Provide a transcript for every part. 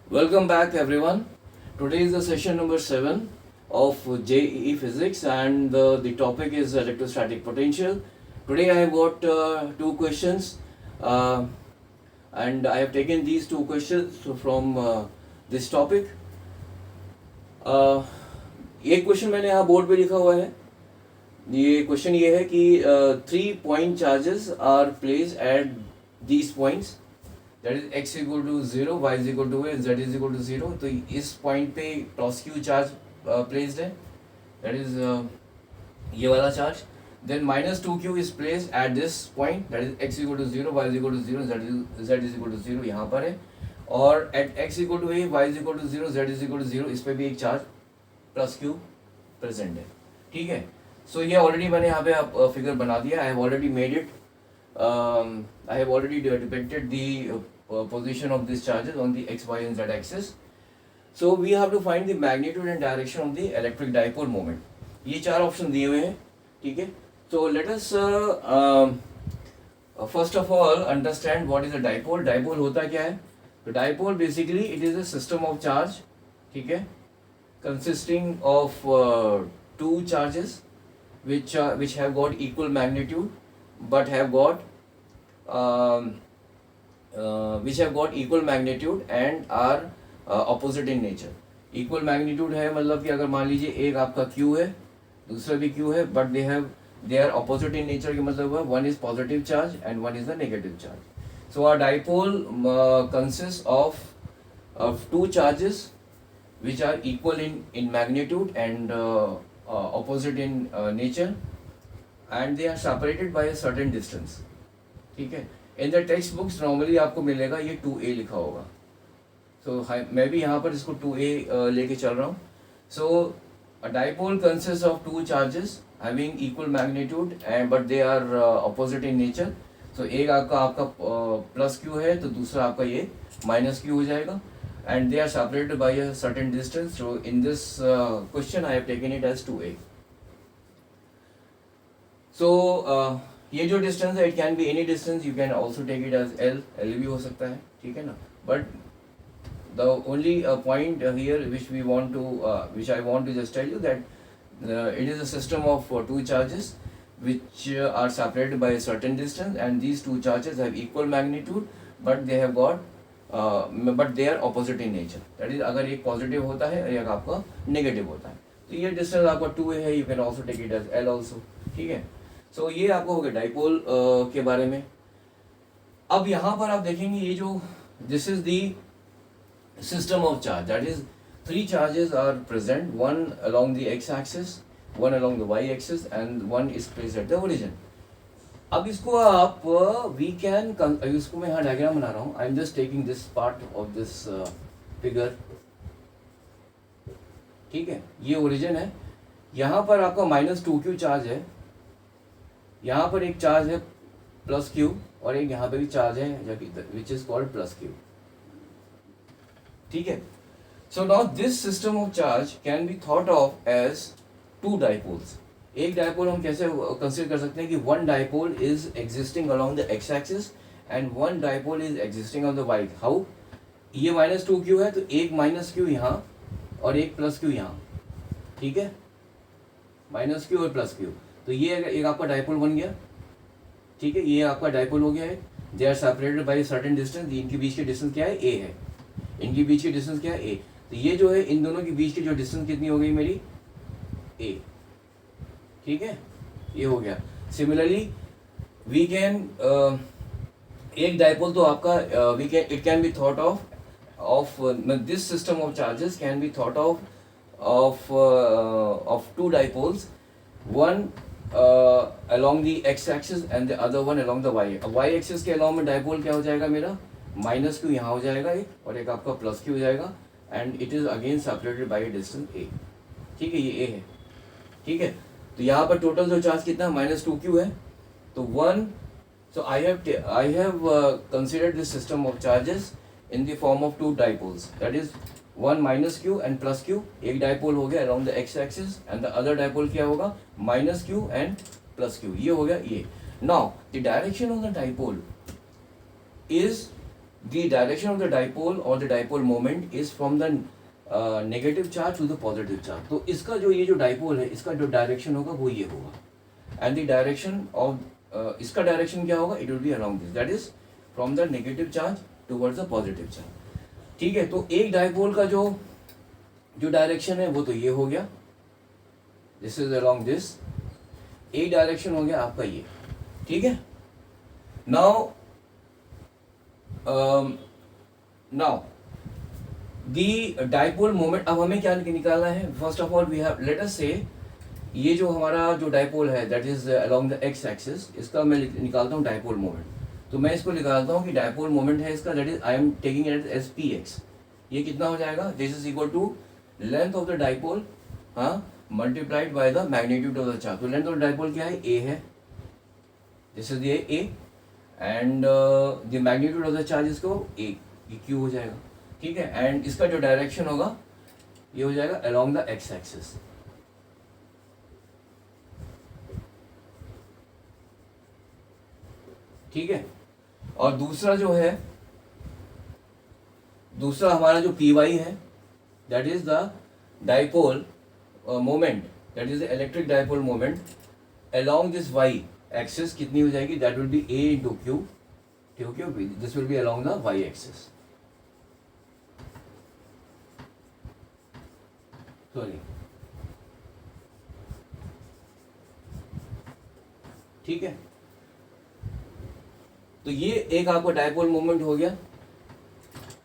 Welcome back, everyone. Today is the session number 7 of JEE Physics, and the topic is electrostatic potential. Today, I have got two questions, uh, and I have taken these two questions from this topic. एक question मैंने यहाँ board पे लिखा हुआ है. ये question ये है कि 3 point charges are placed at these points. That is x equal to 0, y is equal to a, z is equal to 0. तो इस पॉइंट पे प्लस क्यू चार्ज प्लेस्ड है, दैट इज ये वाला charge. Then minus 2q is placed at this point, that is x equal to 0, y is equal to 0, z is equal to 0 यहाँ पर है. और at x equal to a, y is equal to 0, z is equal to 0, इस पर भी एक charge plus q present है. ठीक है, सो ये ऑलरेडी मैंने यहाँ पे फिगर बना दिया. I have already made it. I have already depicted the position of these charges on the x, y and z axis. So we have to find the magnitude and direction of the electric dipole moment. ये चार option दिए हुए हैं. ठीक है, so let us first of all understand what is a dipole. Dipole होता क्या है? तो dipole basically it is a system of charge, ठीक है, consisting of two charges which have got equal magnitude but have got which have got equal magnitude and are opposite in nature. Equal magnitude है मतलब कि अगर मान लीजिए एक आपका Q है, दूसरा भी Q है, but they are opposite in nature की मतलब है one is positive charge and one is the negative charge. So our dipole consists of two charges which are equal in magnitude and opposite in nature, and they are separated by a certain distance. ठीक है, in the text books normally आपको मिलेगा ये 2a लिखा होगा. सो मैं भी यहाँ पर इसको 2a लेके चल रहा हूँ. So a dipole consist of two charges having equal magnitude and but they are opposite in nature. So एक आपका प्लस क्यू है तो दूसरा आपका ये माइनस क्यू हो जाएगा, and they are separated by a certain distance. So in this question I have taken it as 2a. सो ये जो डिस्टेंस है it can be any distance, you can also take it as L भी हो सकता है. ठीक है ना, but the only point here which I want to just tell you that it is a system of two charges which are separated by a certain distance, and these two charges have equal magnitude but they are opposite in nature. that is अगर एक positive होता है या आपका negative होता है. तो ये डिस्टेंस आपका 2a है, you can also take it as l also. ठीक है, सो ये आपको हो गया डाइपोल के बारे में. अब यहाँ पर आप देखेंगे ये जो this is the system of charge, that is 3 charges are present, one along the x axis, one along the Y axis and one is placed at the origin. अब इसको आप वी कैन इसको मैं यहाँ डायग्राम बना रहा हूँ. I am just taking this part of this figure. ठीक है, ये ओरिजिन है. यहाँ पर आपका -2q चार्ज है, यहाँ पर एक चार्ज है प्लस क्यू, और एक यहाँ पे भी चार्ज है which is called plus q. ठीक है, so now this system of charge can be thought of as two dipoles. एक डाइपोल हम कैसे कंसिडर कर सकते हैं कि one dipole is existing along the x axis and one dipole is existing on the y. How? ये -2q है तो एक -q यहाँ और एक +q यहाँ. ठीक है, -q और +q, तो ये एक आपका डाइपोल बन गया. ठीक है, ये आपका डाइपोल हो गया है. They are separated by certain distance. इनके बीच की डिस्टेंस क्या है? a है. इनके बीच की डिस्टेंस क्या है? a. तो ये जो है इन दोनों के बीच की जो डिस्टेंस कितनी हो गई मेरी? a. ठीक है, ये हो गया. सिमिलरली वी कैन एक डाइपोल तो आपका we can it can be thought of this system of charges can be thought of two dipoles, one along the x axis and the other one along the y. अब y axis के along में dipole क्या हो जाएगा मेरा? -q यहाँ हो जाएगा एक, और एक आपका +q हो जाएगा, and it is again separated by distance a. ठीक है, ये a है. ठीक है, तो यहाँ पर टोटल जो चार्ज कितना? -2q है. तो one, so I have considered this system of charges in the form of two dipoles, that is one -q and +q. एक डाइपोल हो गया along the x axis and the other dipole क्या होगा? -q and +q. ये हो गया ये. Now the direction of the dipole is the direction of the dipole or the dipole moment is from the negative charge to the positive charge. तो इसका जो ये जो डाइपोल है इसका जो डायरेक्शन होगा वो ये होगा, एंड द डायरेक्शन ऑफ इसका डायरेक्शन क्या होगा, it will be around this, that is from the negative charge towards the positive charge. ठीक है, तो एक डाइपोल का जो जो डायरेक्शन है वो तो ये हो गया, दिस इज अराउंड दिस, एक डायरेक्शन हो गया आपका ये। ठीक है, now now the dipole moment, अब हमें क्या निकालना है, first of all we have, let us say ये जो हमारा जो डाइपोल है that is along the x axis, इसका मैं निकालता हूँ डाइपोल मोमेंट। तो मैं इसको निकालता हूँ कि डाइपोल मोमेंट है इसका, that is I am taking it as P X. ये कितना हो जाएगा, this is equal to length of the dipole, हाँ, multiplied by the magnitude of the charge. तो लेंथ ऑफ द डाइपोल क्या है, ए है, this is A, and the magnitude of the charge इसको ए, ये क्यू हो जाएगा। ठीक है, एंड इसका जो डायरेक्शन होगा ये हो जाएगा अलोंग द एक्स एक्सिस। ठीक है, और दूसरा जो है, दूसरा हमारा जो पी वाई है that is the dipole moment, that is the electric dipole moment along this y axis, कितनी हो जाएगी, that will be a into q. ठीक है, this will be along the Y axis, sorry. ठीक है, तो ये एक आपका डाइपोल मोमेंट हो गया।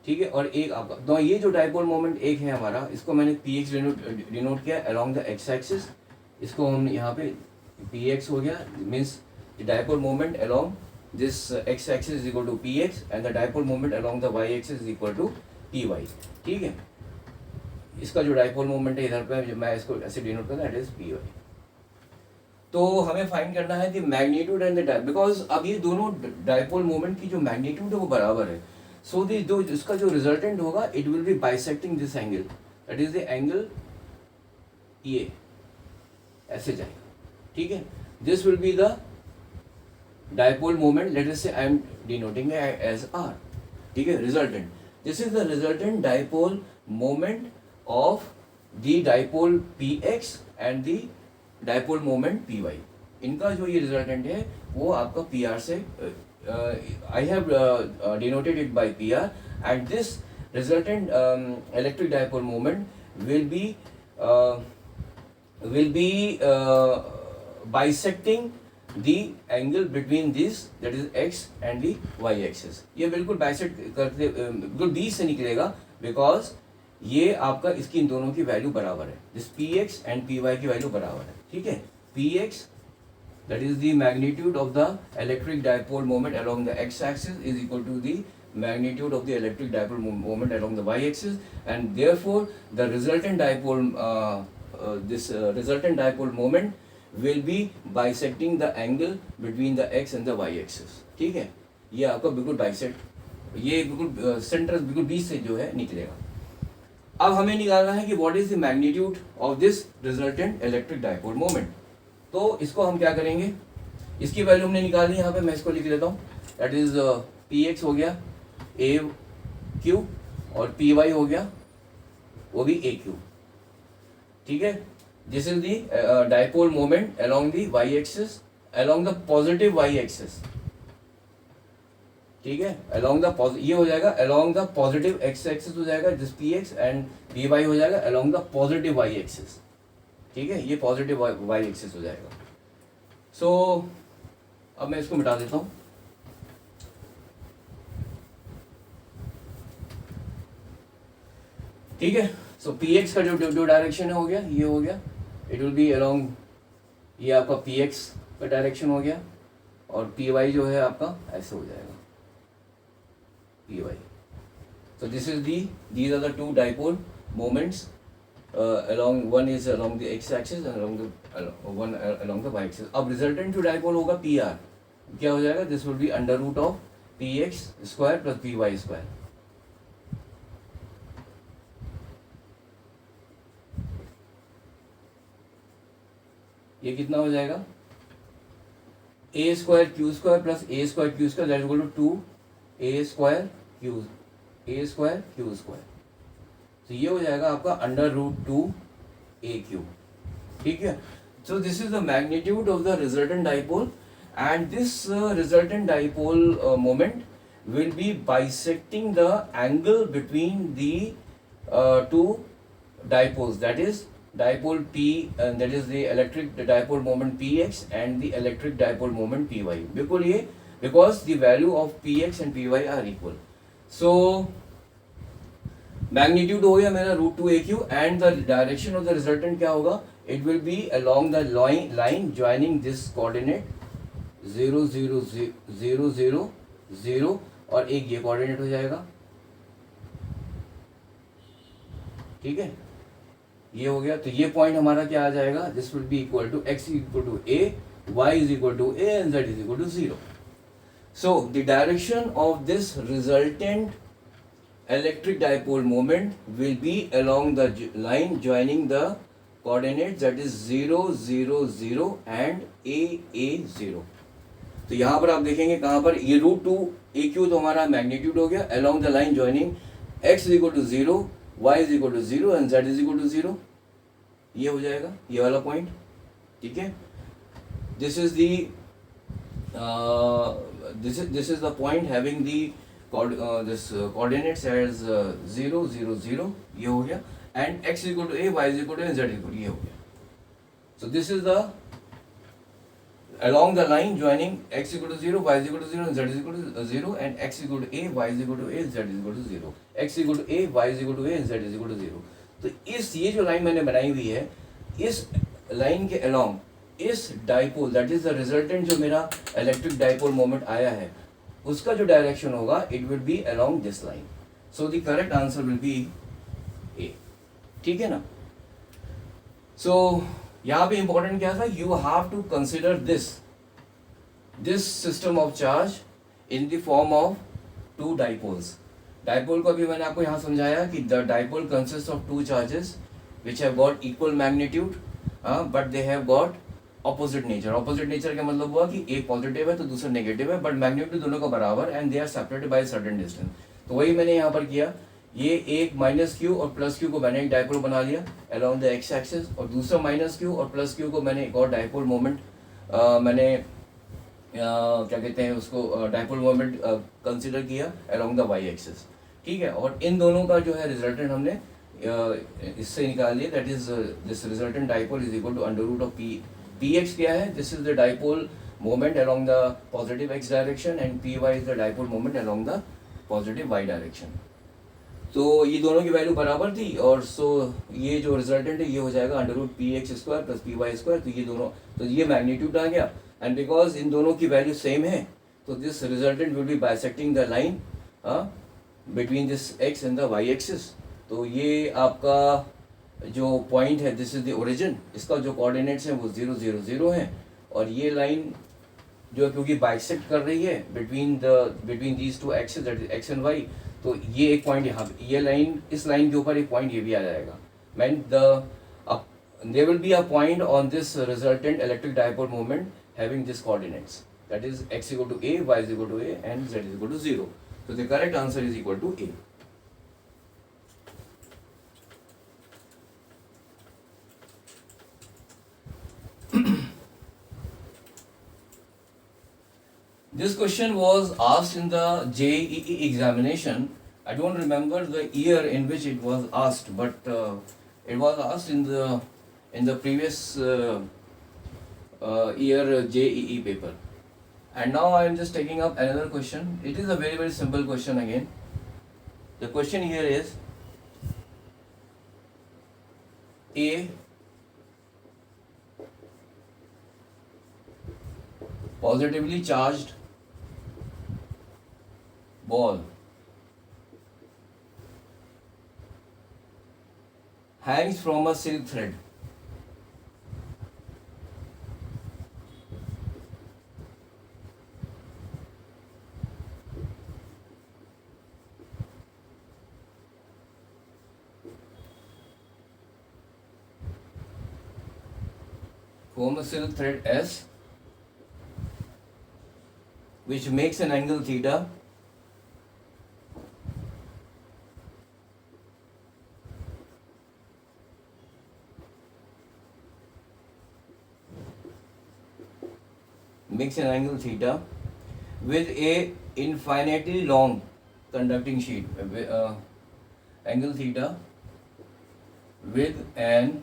ठीक है, और एक आपका, तो ये जो डाइपोल मोमेंट एक है हमारा, इसको मैंने पी एक्स डिनोट किया अलोंग द एक्स एक्सिस, इसको हम यहाँ पे पी एक्स हो गया, means the dipole moment along this x axis is equal to p x, and the dipole moment along the Y axis is equal to p y. ठीक है, इसका जो डाइपोल मोमेंट है इधर पे मैं इसको ऐसे डिनोट करता हूं, दैट इज पी वाई। तो हमें फाइंड करना है the magnitude and the, because अब ये दोनों डाइपोल मोमेंट की जो मैग्नीट्यूड है वो बराबर है, सो द जो इसका जो रिजल्टेंट होगा it will be bisecting this angle, that is the angle ये ऐसे जाएगा। ठीक है, this will be the dipole moment, let us say I am denoting as R. ठीक है, resultant, this is the resultant dipole moment of the dipole px and the dipole moment py। इनका जो ये रिजल्टेंट है वो आपका pr से I have denoted it by pr, and this resultant electric dipole moment will be bisecting the angle between this, that is x and the y axis। ये बिल्कुल bisect करते बिल्कुल बीच से निकलेगा, बिकॉज ये आपका इसकी इन दोनों की वैल्यू बराबर है, this P x and P Y की वैल्यू बराबर है। ठीक है, P X that is the magnitude of the electric dipole moment along the x axis is equal to the magnitude of the electric dipole moment along the y axis, and therefore the resultant dipole resultant dipole moment will be bisecting the angle between the x and the y axis। ठीक है, ये आपका बिल्कुल bisect, ये बिल्कुल centre बिल्कुल बीच से जो है निकलेगा। अब हमें निकालना है कि what is the magnitude of this resultant electric dipole moment. तो इसको हम क्या करेंगे, इसकी वैल्यू हमने निकाली, यहाँ पे मैं इसको लिख लेता हूँ, दैट इज पी एक्स हो गया ए क्यू, और पी वाई हो गया वो भी ए क्यू। ठीक है, this is the dipole moment along the Y axis, along the positive Y axis. ठीक है, अलोंग द ये हो जाएगा along the positive X axis हो जाएगा this P x, and P Y हो जाएगा along the positive Y axis. ठीक है, ये पॉजिटिव वाई एक्सिस हो जाएगा। सो अब मैं इसको मिटा देता हूँ। ठीक है, सो पी एक्स का जो डायरेक्शन है हो गया, ये हो गया, इट विल बी अलोंग, ये आपका पी एक्स का डायरेक्शन हो गया, और पी वाई जो है आपका ऐसे हो जाएगा P Y. So this is these are the two dipole moments along, one is along the x axis and along the one along the y axis। अब रिजल्टेंट जो डाइपोल होगा पी आर क्या हो जाएगा, this will be under root of P X square plus P Y square. ये कितना हो जाएगा, A square Q square plus A square Q square that is equal to 2 A square Q A square Q square, तो ये हो जाएगा आपका √2 ए Q, ठीक है। So this is the magnitude of the resultant dipole, and this resultant dipole moment will be bisecting the angle between the two dipoles, that is dipole P, and that is the electric dipole moment Px and the electric dipole moment Py, बिल्कुल ये because the value of Px and Py are equal. So magnitude हो गया मेरा √2 AQ, and the direction of the resultant क्या होगा, it will be along the line joining this coordinate 0 0 0 0 0 और एक ये कोऑर्डिनेट हो जाएगा, ठीक है। ये हो गया, तो ये पॉइंट हमारा क्या आ जाएगा, this will be equal to x equal to a, y is equal to a and z is equal to 0. So the direction of this resultant electric dipole moment will be along the line joining the coordinates, that is 0 0 0 and a 0. तो यहाँ पर आप देखेंगे कहाँ पर ये √2 AQ तो हमारा मैग्नीट्यूड हो गया along the line joining x is equal to 0, y is equal to 0 and z is equal to 0. ये हो जाएगा ये वाला पॉइंट, ठीक है। This is the this is the point having the this coordinates as 0 0 0, ये हो गया, and x equal to a, y is equal to z equal to, ये हो गया. So this is the along the line joining x equal to 0, y is equal to 0 and z is equal to 0, and x equal to a, y is equal to a, z is equal to 0. x equal to a, y is equal to a and z is equal to 0. तो इस ये जो line मैंने बनाई हुई है, इस line के along इस dipole, that is the resultant जो मेरा इलेक्ट्रिक डाइपोल मोमेंट आया है, उसका जो डायरेक्शन होगा it will be along this line. So the correct answer will be A. ठीक है ना. सो यहाँ पे इंपॉर्टेंट क्या था, you have to consider this system of charge in the form of two dipoles. Dipole को अभी मैंने आपको यहाँ समझाया कि the dipole consist of two charges which have got equal magnitude but they have got opposite nature. Opposite nature का मतलब हुआ कि एक पॉजिटिव है तो दूसरा नेगेटिव है, बट मैग्नीट्यूड दोनों का बराबर and they are separated by certain distance. तो वही मैंने यहाँ पर किया, ये एक माइनस क्यू और प्लस क्यू को मैंने एक डाइपोल बना लिया अलोंग द एक्स एक्सिस, और दूसरा माइनस क्यू और प्लस क्यू को मैंने एक और डाइपोल मोमेंट मैंने क्या कहते हैं उसको डाइपोल मोमेंट कंसिडर किया अलोंग द वाई एक्सिस. ठीक है, और इन दोनों का जो है रिजल्टेंट हमने इससे निकाल लिया, that is this resultant dipole is equal to under root of P X क्या है, this is the dipole moment along the positive X direction and P Y is the dipole moment along the positive Y direction. तो ये दोनों की value बराबर थी, और सो ये जो रिजल्टेंट है ये हो जाएगा under root P X square plus P Y square. तो ये दोनों, तो ये मैग्नीट्यूड आ गया, एंड बिकॉज इन दोनों की वैल्यू सेम है तो this resultant will be bisecting the line between this X and the Y axis. तो ये आपका जो पॉइंट है दिस इज द ओरिजिन, इसका जो कोऑर्डिनेट्स हैं वो 0 0 0 हैं, और ये लाइन जो क्योंकि बाइसेक्ट कर रही है between these two axis that is X and Y, तो ये एक पॉइंट यहाँ पे, ये लाइन, इस लाइन के ऊपर एक पॉइंट ये भी आ जाएगा. Mean there will be a point on this resultant electric dipole moment having this coordinates, that is X equal to A, Y is equal to A and Z is equal to 0. So the correct answer is equal to A. This question was asked in the JEE examination. I don't remember the year in which it was asked, but it was asked in the previous year JEE paper. And now I am just taking up another question. It is a very, very simple question again. The question here is a positively charged ball hangs from a silk thread. From a silk thread S, which makes an angle theta makes an angle theta with a infinitely long conducting sheet. Angle theta with an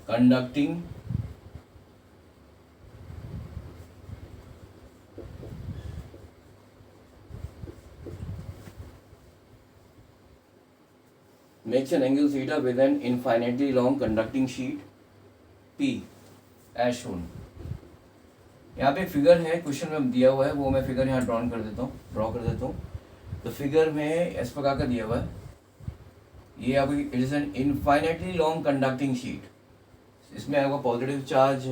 conducting makes an angle theta with an infinitely long conducting sheet P as shown. यहाँ पे figure है, question में दिया हुआ है, वो मैं figure यहाँ ड्रॉ कर देता हूँ. तो फिगर में इस प्रकार का दिया हुआ है, ये आपकी it is an infinitely long conducting sheet. इसमें आपका पॉजिटिव चार्ज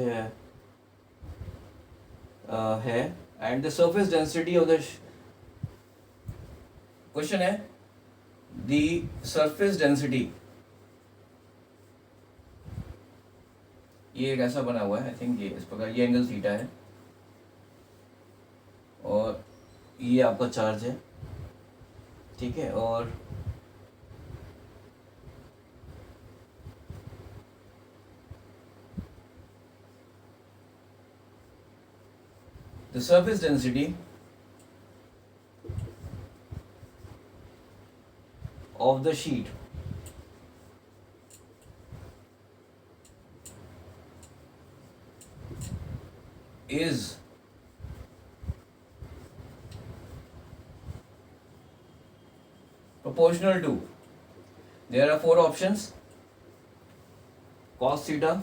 है and the surface density of the question है द सरफेस डेंसिटी. ये एक ऐसा बना हुआ है, आई थिंक ये इस प्रकार, ये एंगल थीटा है और ये आपका चार्ज है, ठीक है. और the surface density of the sheet is proportional to, there are four options: cos theta,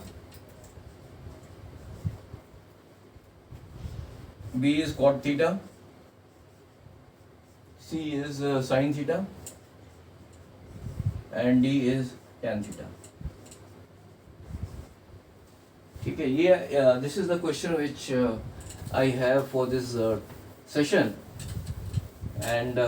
B is cot theta, C is sin theta, and D is tan theta. ठीक है, ये this is the question which I have for this session, and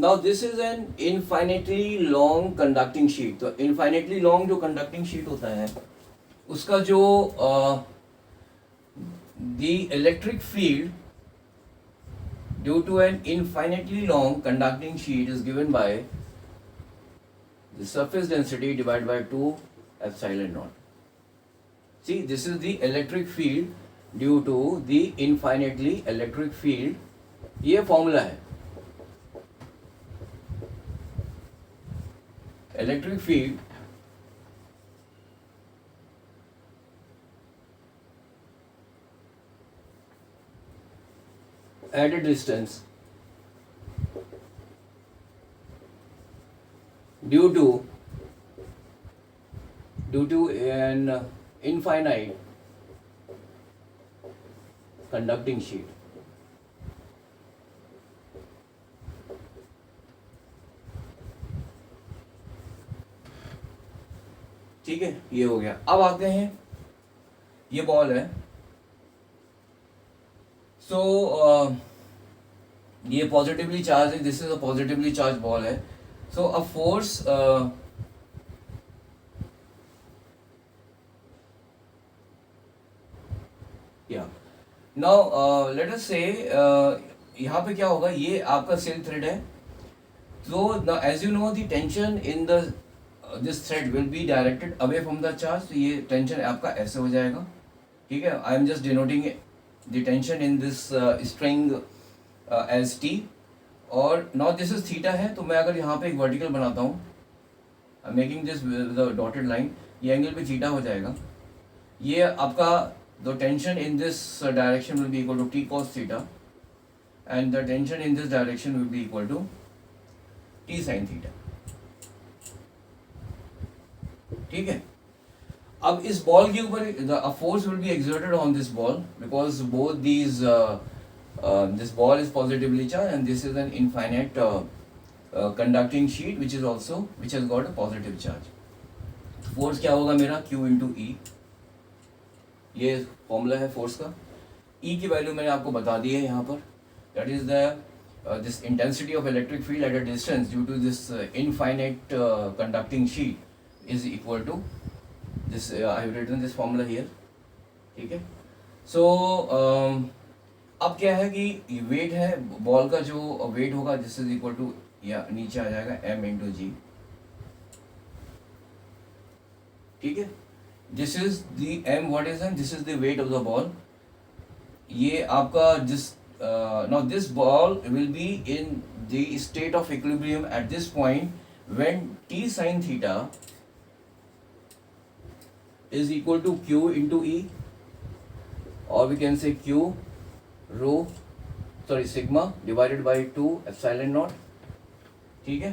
now this is an infinitely long conducting sheet. तो infinitely long जो conducting sheet होता है उसका जो the electric field due to an infinitely long conducting sheet is given by the surface density divided by 2 epsilon naught. See, this is the electric field due to the infinitely electric field. ये formula है. Electric field at a distance due to an infinite conducting sheet. ठीक है, ये हो गया. अब आते हैं, ये बॉल है. सो ये पॉजिटिवली चार्ज है, this is a positively charge ball है. सो अ फोर्स या नाउ लेट अस से यहाँ पे क्या होगा, ये आपका सिल्क थ्रेड है. तो as you know the tension in the this thread will be directed away from the charge. तो ये टेंशन आपका ऐसे हो जाएगा, ठीक है. I am just denoting the tension in this string as T. और नाउ दिस इज थीटा है, तो मैं अगर यहाँ पे एक वर्टिकल बनाता हूँ, I am making this with dotted line, ये एंगल भी थीटा हो जाएगा. ये आपका the tension in this direction will be equal to T cos theta and the tension in this direction will be equal to T sin theta. ठीक है. अब इस बॉल के ऊपर a force will be exerted on this ball because both these this ball is positively charged and this is an infinite conducting sheet which has got a positive charge. Force क्या होगा मेरा, Q into E. ये formula है force का. E की value मैंने आपको बता दी है यहाँ पर. That is the this intensity of electric field at a distance due to this infinite conducting sheet is equal to this I have written this formula here. ठीक है. So अब क्या है कि वेट है बॉल का, जो वेट होगा दिस इज इक्वल टू, या नीचे आ जाएगा m इंटू जी. ठीक है. This is the m, what is m, this is the weight of the ball. ये आपका this now this ball will be in the state of equilibrium at this point when t sin theta is equal to q into e, or we can say q rho sigma divided by 2 epsilon naught. ठीक है.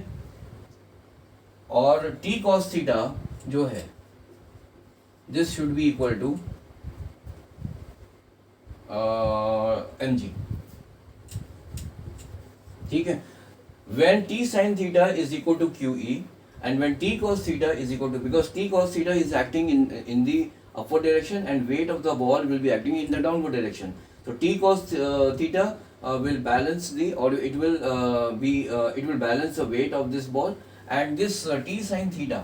और t cos theta जो है this should be equal to mg. ठीक है. When t sin theta is equal to QE and when t cos theta is equal to, because t cos theta is acting in the upward direction and weight of the ball will be acting in the downward direction. So t cos theta will balance the, or it will it will balance the weight of this ball, and this t sin theta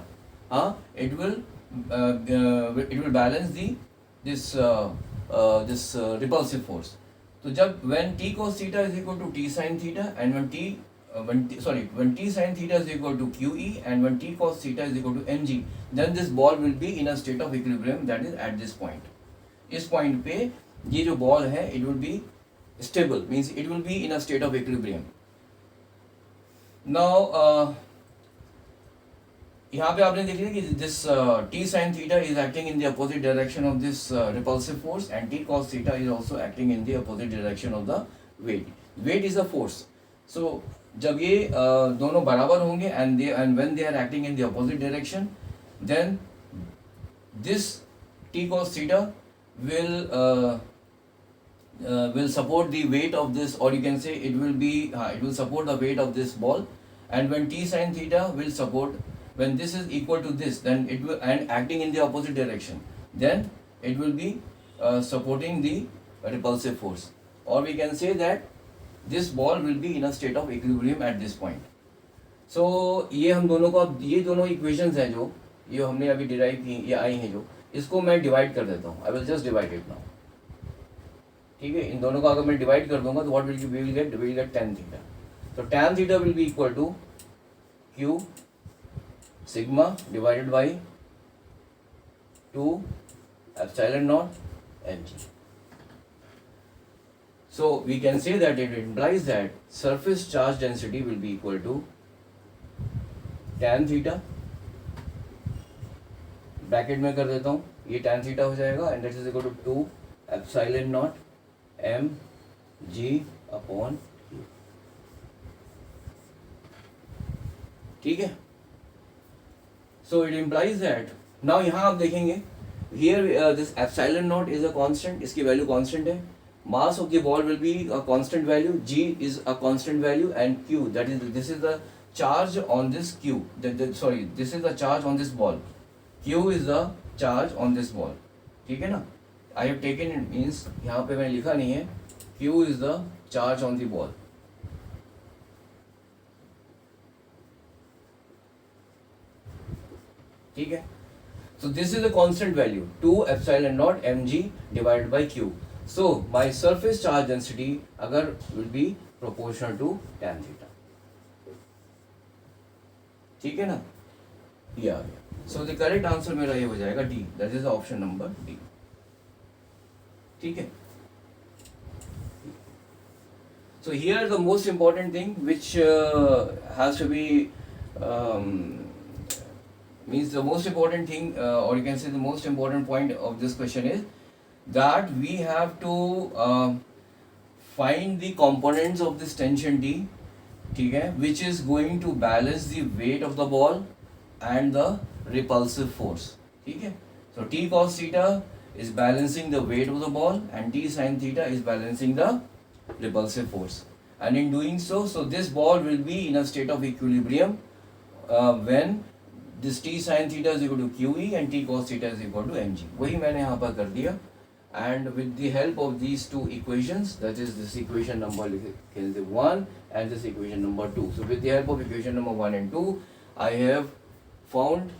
it will balance the this repulsive force. तो जब when t cos theta is equal to t sin theta and when t sin theta is equal to QE and when t cos theta is equal to mg, then this ball will be in a state of equilibrium, that is at this point. इस point पे ये जो ball है it will be stable, means it will be in a state of equilibrium. Now यहाँ पे आपने देख लिया कि this t sin theta is acting in the opposite direction of this repulsive force and t cos theta is also acting in the opposite direction of the weight. Weight is a force. So जब ये दोनों बराबर होंगे and when they are acting in the opposite direction, then this t cos theta will support the weight of this, or you can say it will support the weight of this ball, and when t sin theta will support, when this is equal to this, then it will, and acting in the opposite direction, then it will be supporting the repulsive force, or we can say that this ball will be in a state of equilibrium at this point. So ये हम दोनों को, ये दोनों equations हैं जो ये हमने अभी डिराइव की, ये आई हैं जो, इसको मैं डिवाइड कर देता हूँ. I will just divide it now. ठीक है. इन दोनों को अगर मैं डिवाइड कर दूंगा तो what will get tan theta. तो tan theta will be equal to q sigma divided by 2 epsilon naught mg. So we can say that it implies that surface charge density will be equal to tan theta, bracket में कर देता हूँ, ये tan theta हो जाएगा, and that is equal to 2 epsilon naught m g upon q. ठीक है. So it implies that now यहाँ आप देखेंगे here this epsilon naught is a constant, इसकी वैल्यू constant है. Mass of the ball will be a constant value, g is a constant value, and q, that is, this is the charge on this q, this is the charge on this ball, q is the charge on this ball. ठीक है ना. I have taken it, means यहाँ पे मैंने लिखा नहीं है, q is the charge on the ball. ठीक है. So this is a constant value, 2 epsilon naught mg divided by q. So my surface charge density अगर will be proportional to tan theta. ठीक है ना. ये आ गया. So the correct answer मेरा ये हो जाएगा D, that is option number D. ठीक है. So here the most important thing which has to be means the most important thing or you can say the most important point of this question is that we have to find the components of this tension D, ठीक है, which is going to balance the weight of the ball and the repulsive force. ठीक है. So t cos theta is balancing the weight of the ball and t sin theta is balancing the repulsive force, and in doing so this ball will be in a state of equilibrium when this t sin theta is equal to QE and t cos theta is equal to mg. वही मैंने यहाँ पर कर दिया, and with the help of these two equations, that is this equation number 1 and this equation number 2. So with the help of equation number 1 and 2, I have found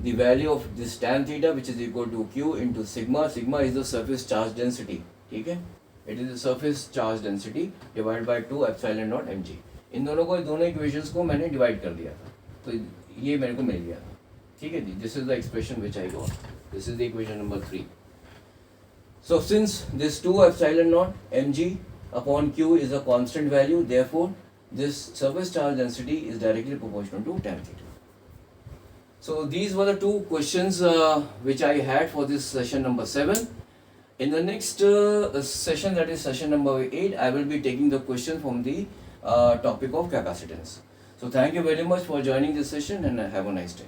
the value of this tan theta, which is equal to q into sigma. Sigma is the surface charge density, ठीक है, it is the surface charge density divided by 2 epsilon naught mg. इन दोनों equations को मैंने divide कर दिया था, तो ये मेरे को मिल गया था, ठीक है जी. This is the expression which I got. This is the equation number 3. So since this 2 epsilon naught mg upon q is a constant value, therefore this surface charge density is directly proportional to tan theta. So these were the two questions which I had for this session number 7. In the next session, that is session number 8, I will be taking the question from the topic of capacitance. So thank you very much for joining this session and have a nice day.